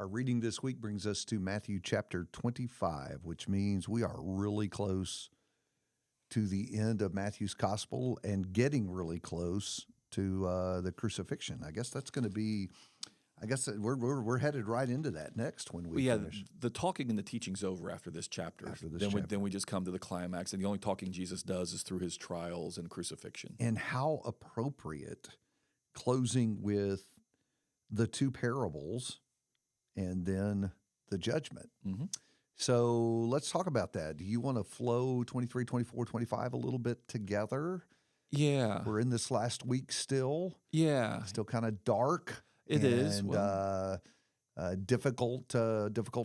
Our reading this week brings us to Matthew chapter 25, which means we are really close to the end of Matthew's gospel and getting really close to the crucifixion. I guess that's going to be, we're headed right into that next when we finish. The talking and the teaching's over after this chapter. Then we just come to the climax, and the only talking Jesus does is through his trials and crucifixion. And how appropriate closing with the two parables and then the judgment. Mm-hmm. So let's talk about that. Do you want to flow 23, 24, 25 a little bit together? Yeah. We're in this last week still. Yeah. Still kind of dark. It is. Difficult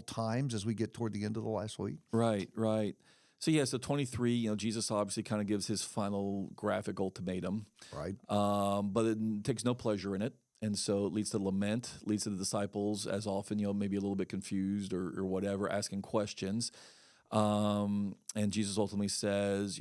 times as we get toward the end of the last week. Right. So 23, Jesus obviously kind of gives his final graphic ultimatum. Right. But it takes no pleasure in it. And so it leads to lament, leads to the disciples as often, maybe a little bit confused or whatever, asking questions. And Jesus ultimately says,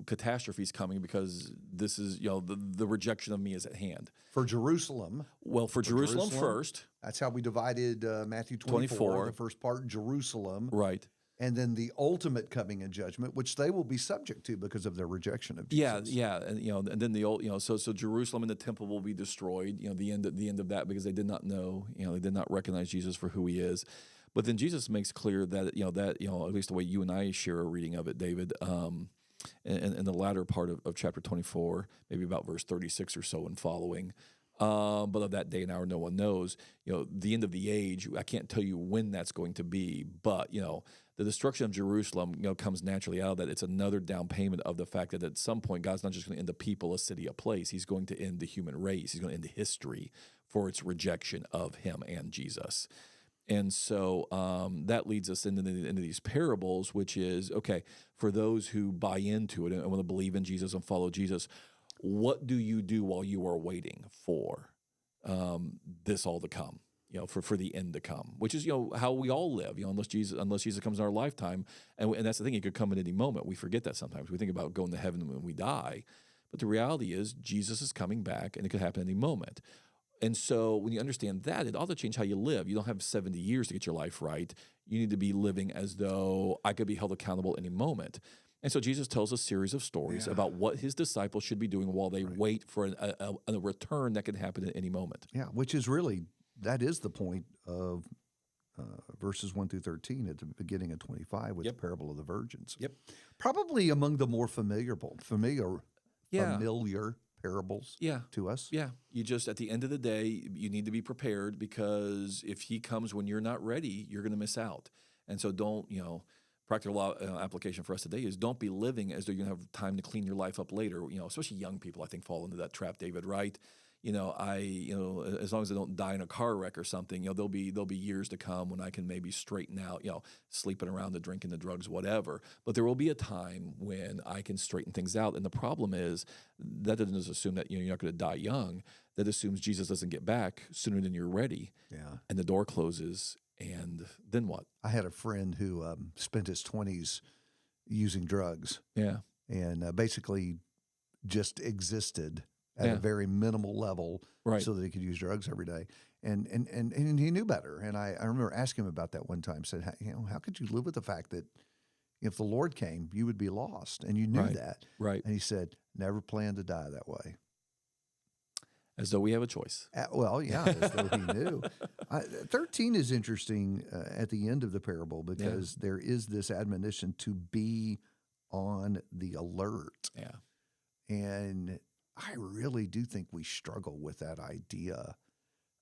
catastrophe is coming because this is, the rejection of me is at hand. For Jerusalem. Well, for Jerusalem first. That's how we divided Matthew 24, the first part, Jerusalem. Right. And then the ultimate coming in judgment, which they will be subject to because of their rejection of Jesus. Yeah, and and then the old, so Jerusalem and the temple will be destroyed. The end of that because they did not know, they did not recognize Jesus for who he is. But then Jesus makes clear that at least the way you and I share a reading of it, David, in the latter part of chapter 24, maybe about verse 36 or so and following. But of that day and hour, no one knows. The end of the age, I can't tell you when that's going to be. But the destruction of Jerusalem, comes naturally out of that. It's another down payment of the fact that at some point, God's not just going to end a people, a city, a place. He's going to end the human race. He's going to end history for its rejection of him and Jesus. And so that leads us into these parables, which is, okay, for those who buy into it and want to believe in Jesus and follow Jesus, what do you do while you are waiting for this all to come? For the end to come, which is how we all live. Unless Jesus comes in our lifetime, and that's the thing; He could come at any moment. We forget that sometimes. We think about going to heaven when we die, but the reality is Jesus is coming back, and it could happen at any moment. And so when you understand that, it ought to change how you live. You don't have 70 years to get your life right. You need to be living as though I could be held accountable any moment. And so Jesus tells a series of stories about what his disciples should be doing while they wait for a return that can happen at any moment. Yeah, which is really, that is the point of verses 1 through 13 at the beginning of 25 with the parable of the virgins. Yep. Probably among the more familiar parables to us. Yeah. You just, at the end of the day, you need to be prepared because if he comes when you're not ready, you're going to miss out. And so don't, practical law application for us today is don't be living as though you're going to have time to clean your life up later. Especially young people, I think, fall into that trap, David, right? As long as I don't die in a car wreck or something, there'll be years to come when I can maybe straighten out, sleeping around, the drinking, the drugs, whatever. But there will be a time when I can straighten things out. And the problem is that doesn't just assume that you're not going to die young. That assumes Jesus doesn't get back sooner than you're ready. Yeah. And the door closes. And then what? I had a friend who spent his 20s using drugs. Yeah. And basically just existed at a very minimal level so that he could use drugs every day. And he knew better. And I remember asking him about that one time, said, how could you live with the fact that if the Lord came, you would be lost? And you knew that. Right. And he said, never plan to die that way. As though we have a choice. As though he knew. 13 is interesting at the end of the parable because there is this admonition to be on the alert. Yeah. And I really do think we struggle with that idea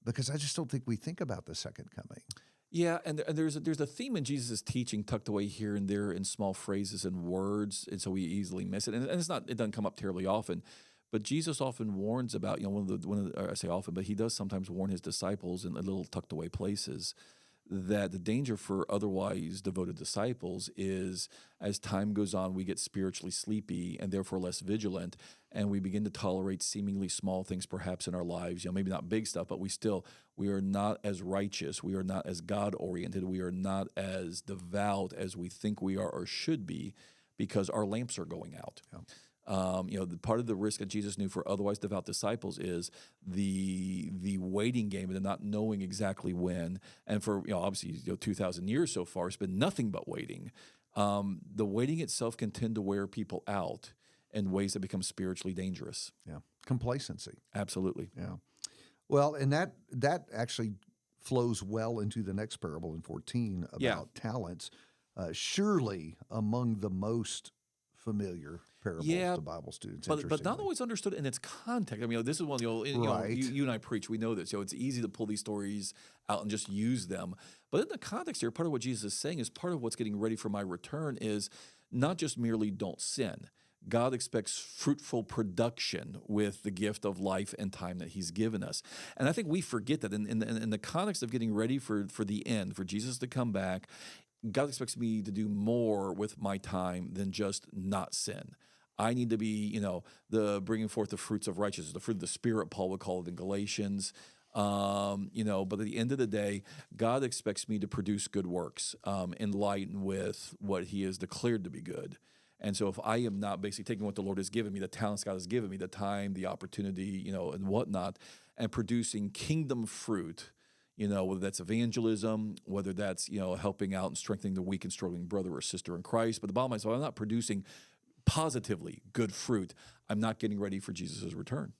because I just don't think we think about the second coming. Yeah, and there's a theme in Jesus' teaching tucked away here and there in small phrases and words, and so we easily miss it. And it doesn't come up terribly often. But Jesus often warns about, I say often, but he does sometimes warn his disciples in little tucked away places that the danger for otherwise devoted disciples is as time goes on, we get spiritually sleepy and therefore less vigilant, and we begin to tolerate seemingly small things perhaps in our lives, maybe not big stuff, but we are not as righteous, we are not as God-oriented, we are not as devout as we think we are or should be because our lamps are going out. Yeah. The part of the risk that Jesus knew for otherwise devout disciples is the waiting game and the not knowing exactly when. And for obviously 2,000 years so far, it's been nothing but waiting. The waiting itself can tend to wear people out in ways that become spiritually dangerous. Yeah. Complacency. Absolutely. Yeah. Well, and that actually flows well into the next parable in 14 about talents. Surely among the most familiar parables to Bible students. But not always understood in its context. I mean, this is one, Right. you and I preach, we know this. It's easy to pull these stories out and just use them. But in the context here, part of what Jesus is saying is part of what's getting ready for my return is not just merely don't sin. God expects fruitful production with the gift of life and time that he's given us. And I think we forget that in the context of getting ready for the end, for Jesus to come back, God expects me to do more with my time than just not sin. I need to be, the bringing forth the fruits of righteousness, the fruit of the Spirit, Paul would call it in Galatians. But at the end of the day, God expects me to produce good works in line with what he has declared to be good. And so if I am not basically taking what the Lord has given me, the talents God has given me, the time, the opportunity, and whatnot, and producing kingdom fruit, whether that's evangelism, whether that's, helping out and strengthening the weak and struggling brother or sister in Christ. But the bottom line is, if I'm not producing positively good fruit, I'm not getting ready for Jesus' return.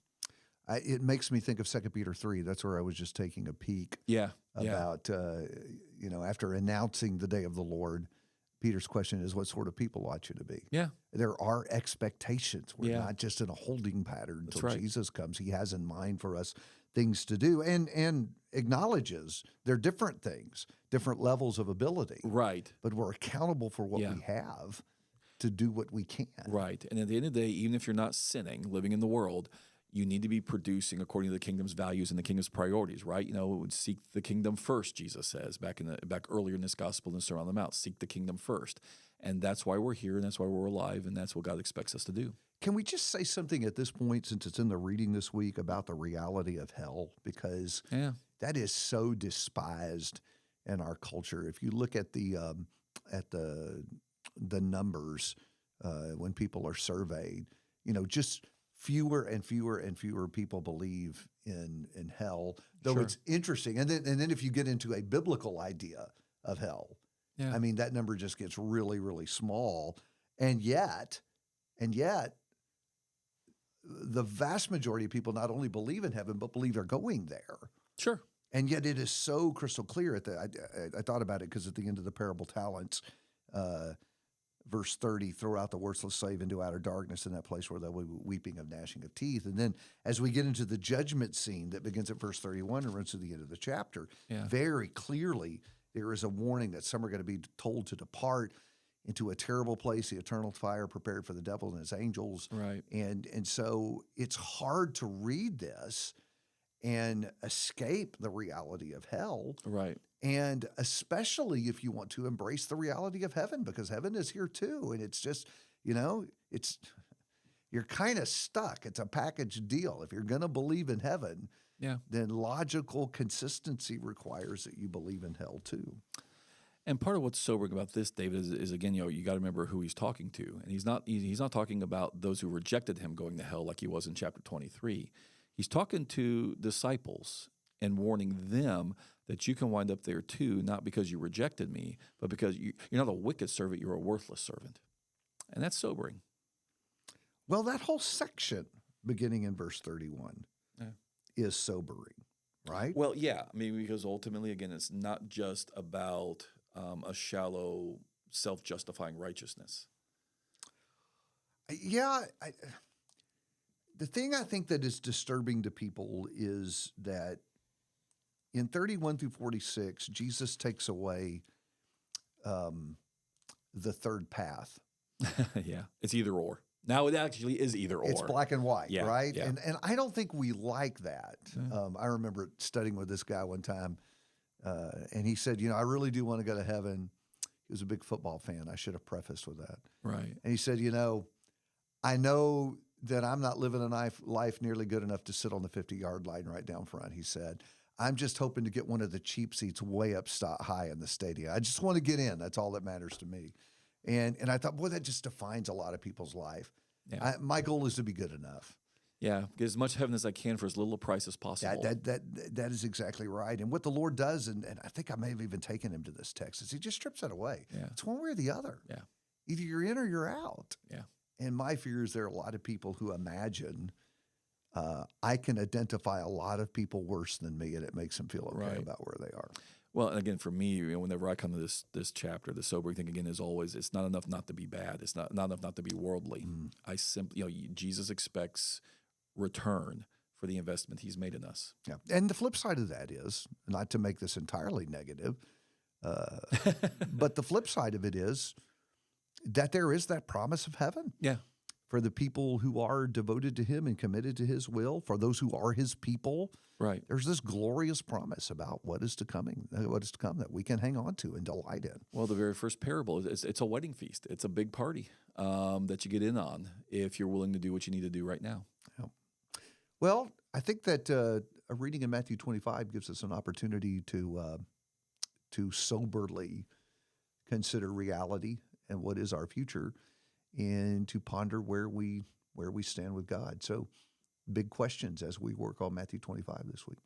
It makes me think of 2 Peter 3. That's where I was just taking a peek about, after announcing the day of the Lord, Peter's question is, what sort of people ought you to be? Yeah. There are expectations. We're not just in a holding pattern until right. Jesus comes. He has in mind for us things to do and acknowledges they're different things, different levels of ability. Right. But we're accountable for what we have to do what we can. Right. And at the end of the day, even if you're not sinning, living in the world, you need to be producing according to the kingdom's values and the kingdom's priorities, right? Seek the kingdom first, Jesus says back earlier in this gospel in the Sermon on the Mount. Seek the kingdom first. And that's why we're here and that's why we're alive and that's what God expects us to do. Can we just say something at this point, since it's in the reading this week, about the reality of hell? Because that is so despised in our culture. If you look at the numbers when people are surveyed, just fewer and fewer and fewer people believe in hell. Though it's interesting, and then if you get into a biblical idea of hell, I mean that number just gets really, really small, and yet, the vast majority of people not only believe in heaven but believe they're going there. Sure. And yet it is so crystal clear. I thought about it because at the end of the parable talents, verse 30, throw out the worthless slave into outer darkness, in that place where there will be weeping of gnashing of teeth. And then as we get into the judgment scene that begins at verse 31 and runs to the end of the chapter, very clearly there is a warning that some are going to be told to depart into a terrible place, the eternal fire prepared for the devil and his angels. Right. And so it's hard to read this and escape the reality of hell. Right. And especially if you want to embrace the reality of heaven, because heaven is here too. And it's just, you're kind of stuck. It's a package deal. If you're going to believe in heaven, then logical consistency requires that you believe in hell too. And part of what's sobering about this, David, is again, you got to remember who he's talking to. And he's not talking about those who rejected him going to hell like he was in chapter 23. He's talking to disciples and warning them that you can wind up there too, not because you rejected me, but because you're not a wicked servant, you're a worthless servant. And that's sobering. Well, that whole section beginning in verse 31 is sobering, right? Well, yeah. I mean, because ultimately, again, it's not just about a shallow, self-justifying righteousness. Yeah. The thing I think that is disturbing to people is that in 31 through 46, Jesus takes away the third path. Yeah, it's either or. Now it actually is either or. It's black and white, right? Yeah. And I don't think we like that. I remember studying with this guy one time, and he said, I really do want to go to heaven. He was a big football fan. I should have prefaced with that. Right. And he said, I know that I'm not living a life nearly good enough to sit on the 50-yard line right down front, he said. I'm just hoping to get one of the cheap seats way up high in the stadium. I just want to get in. That's all that matters to me. And I thought, boy, that just defines a lot of people's life. Yeah. My goal is to be good enough. Yeah. Get as much heaven as I can for as little a price as possible. That is exactly right. And what the Lord does, and I think I may have even taken him to this text, is he just strips that away. Yeah. It's one way or the other. Yeah. Either you're in or you're out. Yeah. And my fear is there are a lot of people who imagine I can identify a lot of people worse than me, and it makes them feel okay Right. about where they are. Well, and again, for me, whenever I come to this chapter, the sobering thing again is always it's not enough not to be bad. It's not enough not to be worldly. I simply, Jesus expects return for the investment He's made in us. Yeah. And the flip side of that is, not to make this entirely negative, but the flip side of it is that there is that promise of heaven. Yeah. For the people who are devoted to Him and committed to His will, for those who are His people, Right. there's this glorious promise about what is to come that we can hang on to and delight in. Well, the very first parable it's a wedding feast. It's a big party that you get in on if you're willing to do what you need to do right now. Yeah. Well, I think that a reading in Matthew 25 gives us an opportunity to soberly consider reality and what is our future, and to ponder where we stand with God. So, big questions as we work on Matthew 25 this week.